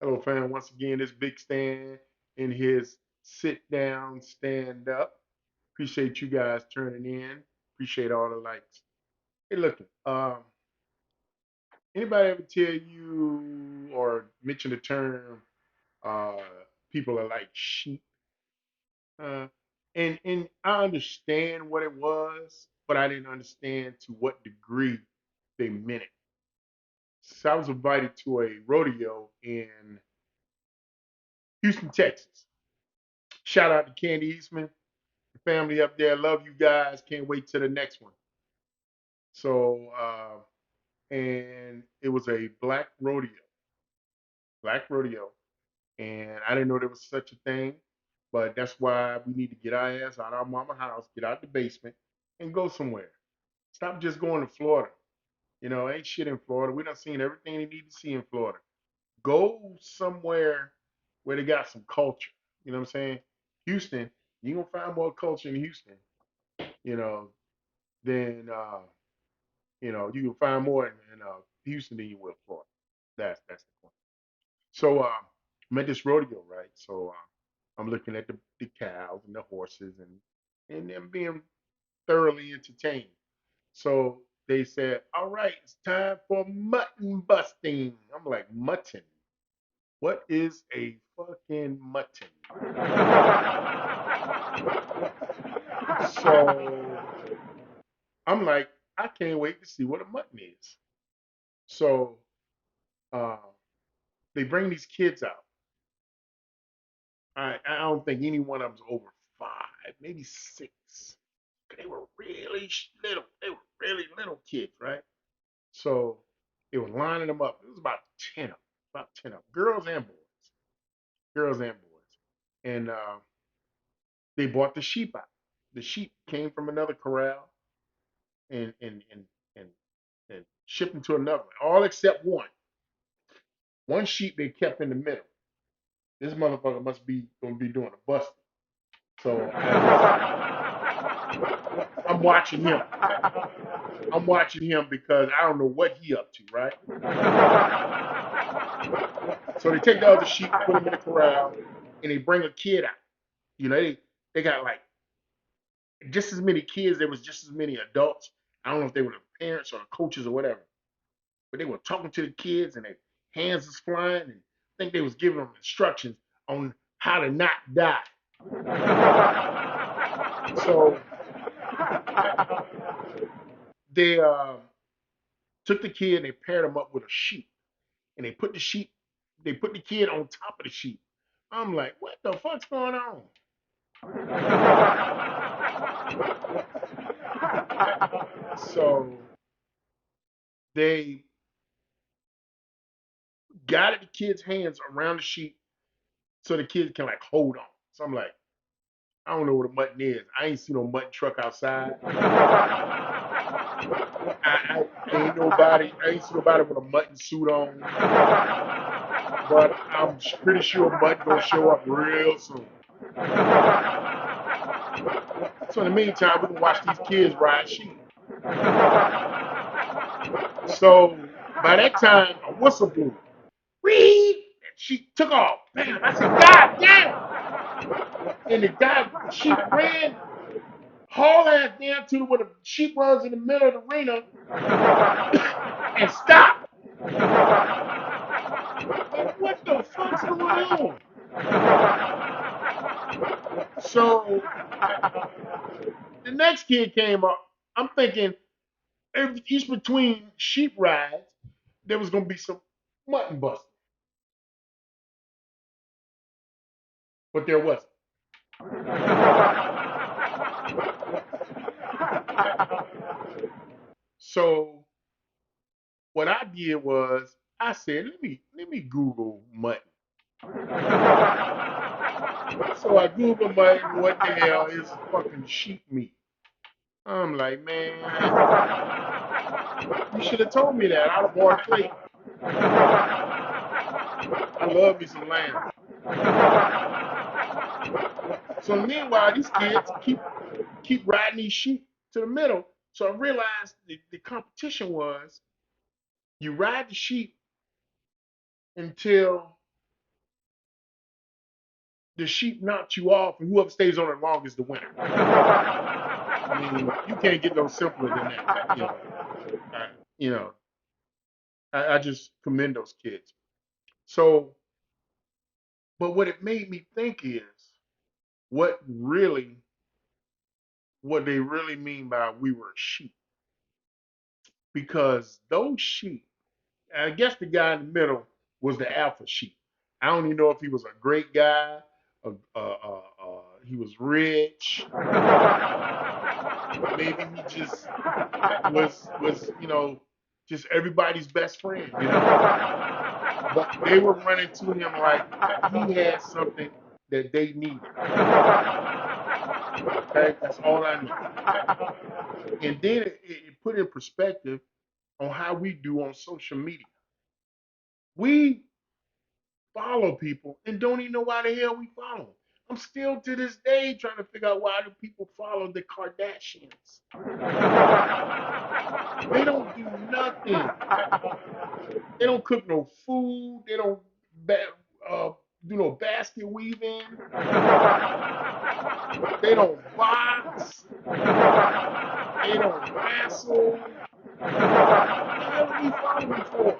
Hello, fam. Once again, this Big Stan in his sit down, stand up. Appreciate you guys turning in. Appreciate all the likes. Hey, look, anybody ever tell you or mention the term uh, people are like sheep? Uh, and I understand what it was, but I didn't understand to what degree they meant it. So I was invited to a rodeo in Houston, Texas. Shout out to Candy Eastman, the family up there. Love you guys. Can't wait to the next one. So, and it was a black rodeo, and I didn't know there was such a thing. But that's why we need to get our ass out of our mama house, get out the basement, and go somewhere. Stop just going to Florida. Ain't shit in Florida. We done seen everything you need to see in Florida. Go somewhere where they got some culture. You know what I'm saying? Houston, you gonna find more culture in Houston, you know, than you can find more in Houston than you will Florida. That's the point. So I'm at this rodeo, right? So I'm looking at the cows and the horses and them being thoroughly entertained. So they said, "All right, it's time for mutton busting." I'm like, "Mutton? What is a fucking mutton?" So I'm like, I can't wait to see what a mutton is. So uh, they bring these kids out. I don't think any one of them's over 5, maybe 6. They were really little. They were really little kids, right? So they were lining them up. It was about 10 of them, about 10 of them, girls and boys. And they brought the sheep out. The sheep came from another corral and and and and, and shipped them to another one, all except one. One sheep they kept in the middle. This motherfucker must be gonna be doing a busting. So I'm watching him. I'm watching him because I don't know what he up to, right? So they take the other sheep, put him in the corral, and they bring a kid out. They got like just as many kids. There was just as many adults. I don't know if they were the parents or the coaches or whatever, but they were talking to the kids and their hands was flying and I think they was giving them instructions on how to not die. So they took the kid and they paired him up with a sheep and they put the kid on top of the sheep. I'm like, what the fuck's going on? So they guided the kid's hands around the sheep so the kids can like hold on. So I'm like, I don't know what a mutton is. I ain't seen no mutton truck outside. I ain't seen nobody with a mutton suit on, but I'm pretty sure mutton gonna show up real soon. So in the meantime, we can watch these kids ride sheep. So by that time, a whistle blew. Reed! And she took off. Bam! I said, God damn! And the sheep ran, haul ass down to where the sheep runs in the middle of the arena and stopped. Like, what the fuck's going on? So the next kid came up. I'm thinking each between sheep rides, there was gonna be some mutton busting, but there wasn't. So what I did was I said, let me Google mutton. So I Google mutton. What the hell is fucking sheep meat? I'm like, man, you should have told me that. I'd have bought a plate. I love me some lamb. So meanwhile, these kids keep riding these sheep to the middle. So I realized the competition was you ride the sheep until the sheep knocks you off, and whoever stays on it long is the winner. I mean, you can't get no simpler than that. I, you know, I just commend those kids. So, but what it made me think is what really, what they really mean by we were sheep, because those sheep, I guess the guy in the middle was the alpha sheep. I don't even know if he was a great guy, he was rich, maybe he just was just everybody's best friend, But they were running to him like he had something that they needed. Okay, that's all I know. And then it put in perspective on how we do on social media. We follow people and don't even know why the hell we follow them. I'm still to this day trying to figure out why do people follow the Kardashians. They don't do nothing. They don't cook no food. They don't uh, do no basket weaving. They don't box. They don't wrestle. What the hell do we follow them for?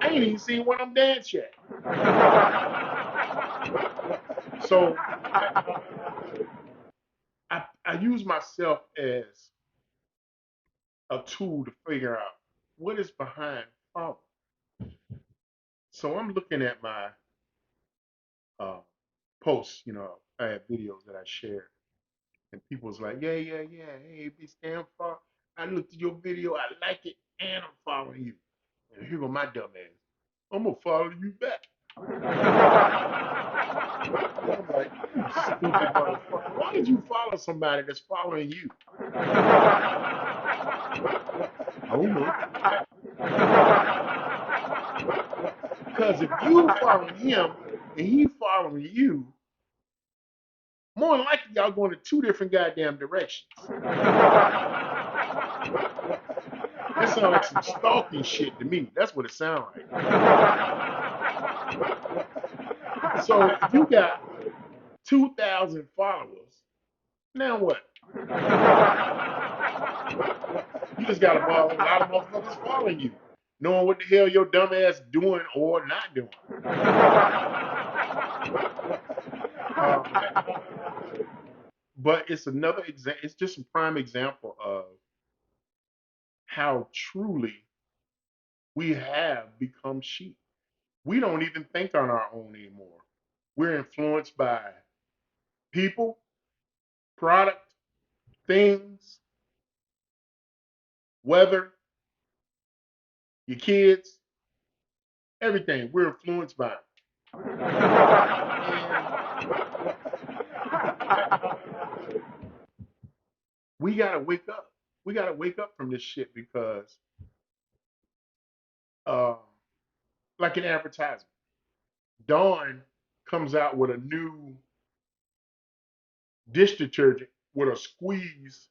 I ain't even seen one of them dance yet. So I use myself as a tool to figure out what is behind follow. So I'm looking at my uh, posts, I have videos that I shared, and people was like, yeah, hey, be stand for. I looked at your video, I like it, and I'm following you. And here go my dumb ass. I'm gonna follow you back. I'm like, you stupid motherfucker. Why did you follow somebody that's following you? I don't know. Because if you following him and he following you, more than likely y'all going to two different goddamn directions. That sounds like some stalking shit to me. That's what it sounds like. So if you got 2,000 followers, now what? You just got a lot of motherfuckers following you, knowing what the hell your dumb ass doing or not doing. But it's another example. It's just a prime example of how truly we have become sheep. We don't even think on our own anymore. We're influenced by people, product, things, weather, your kids, everything. We're influenced by it. And we gotta wake up. We gotta wake up from this shit because, uh, like an advertisement, Dawn comes out with a new dish detergent with a squeeze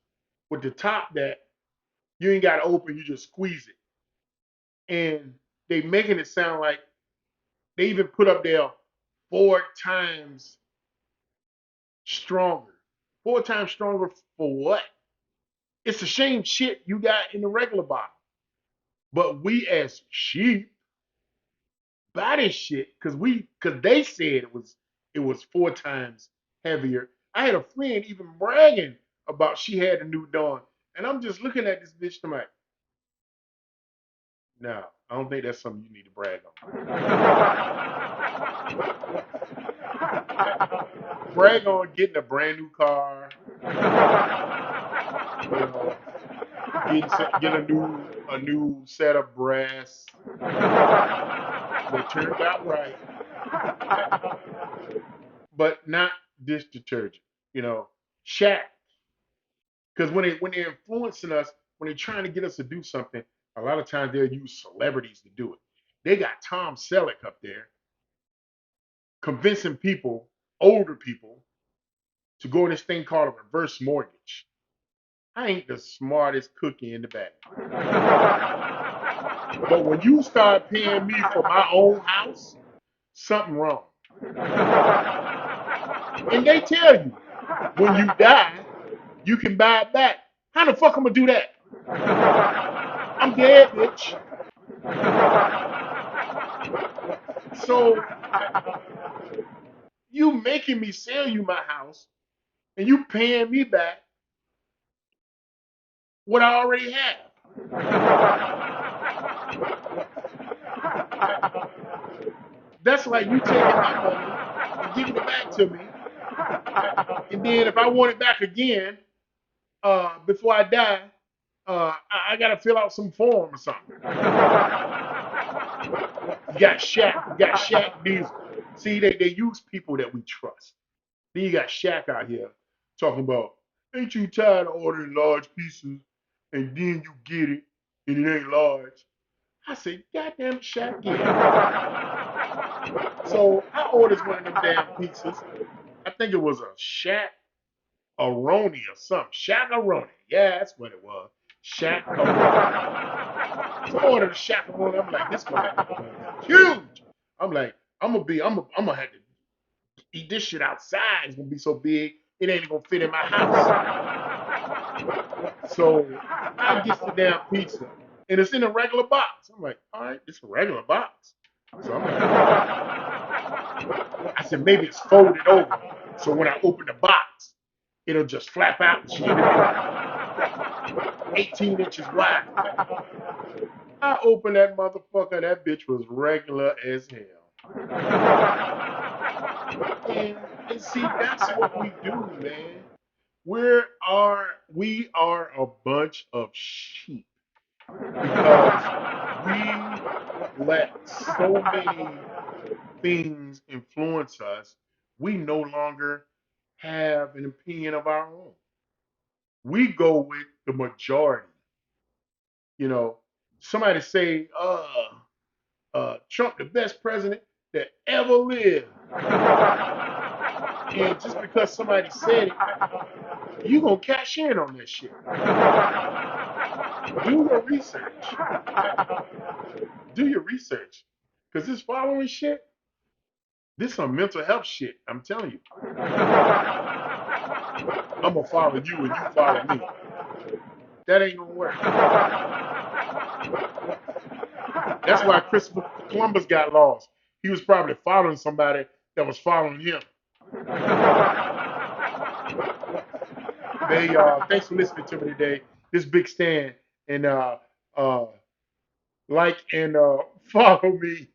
with the top that you ain't got to open, you just squeeze it. And they making it sound like they even put up there 4 times stronger. 4 times stronger for what? It's the same shit you got in the regular bottle. But we as sheep buy this shit because they said it was 4 times heavier. I had a friend even bragging about she had a new Dawn. And I'm just looking at this bitch and I'm like, no, I don't think that's something you need to brag on. Brag on getting a brand new car, you know, getting a new set of breasts that turned out right, but not dish detergent. You know, Shaq. Because when they're influencing us, when they're trying to get us to do something, a lot of times they'll use celebrities to do it. They got Tom Selleck up there convincing people, older people, to go on this thing called a reverse mortgage. I ain't the smartest cookie in the bag. But when you start paying me for my own house, something wrong. And they tell you when you die, you can buy it back. How the fuck I'm gonna do that? I'm dead, bitch. So you making me sell you my house and you paying me back what I already have. That's like you taking my money and giving it back to me. And then if I want it back again, before I die, I gotta fill out some form or something. You got Shaq Diesel. See, they use people that we trust. Then you got Shaq out here talking about, ain't you tired of ordering large pieces and then you get it and it ain't large? I said, goddamn Shaq, yeah. So I ordered one of them damn pizzas. I think it was a Shaq Aroni or something. Shaq-a-roni. Yeah, that's what it was. Shaq-a-roni. So I ordered a Shaq-a-roni. I'm like, this gonna be huge. I'm like, I'm gonna have to eat this shit outside. It's gonna be so big, it ain't gonna fit in my house. So I get the damn pizza, and it's in a regular box. I'm like, all right, it's a regular box. So I'm like, I said maybe it's folded over, so when I open the box, it'll just flap out and shit. It'll be like 18 inches wide. I opened that motherfucker. That bitch was regular as hell. And see, that's what we do, man. We are a bunch of sheep because we let so many things influence us. We no longer have an opinion of our own. We go with the majority. You know, somebody say, Trump the best president that ever lived. And just because somebody said it, you gonna cash in on this shit. Do your research. Do your research. Cause this following shit, this some mental health shit. I'm telling you. I'm gonna follow you and you follow me. That ain't gonna work. That's why Christopher Columbus got lost. He was probably following somebody that was following him. Hey, thanks for listening to me today. This Big Stan, and like and follow me.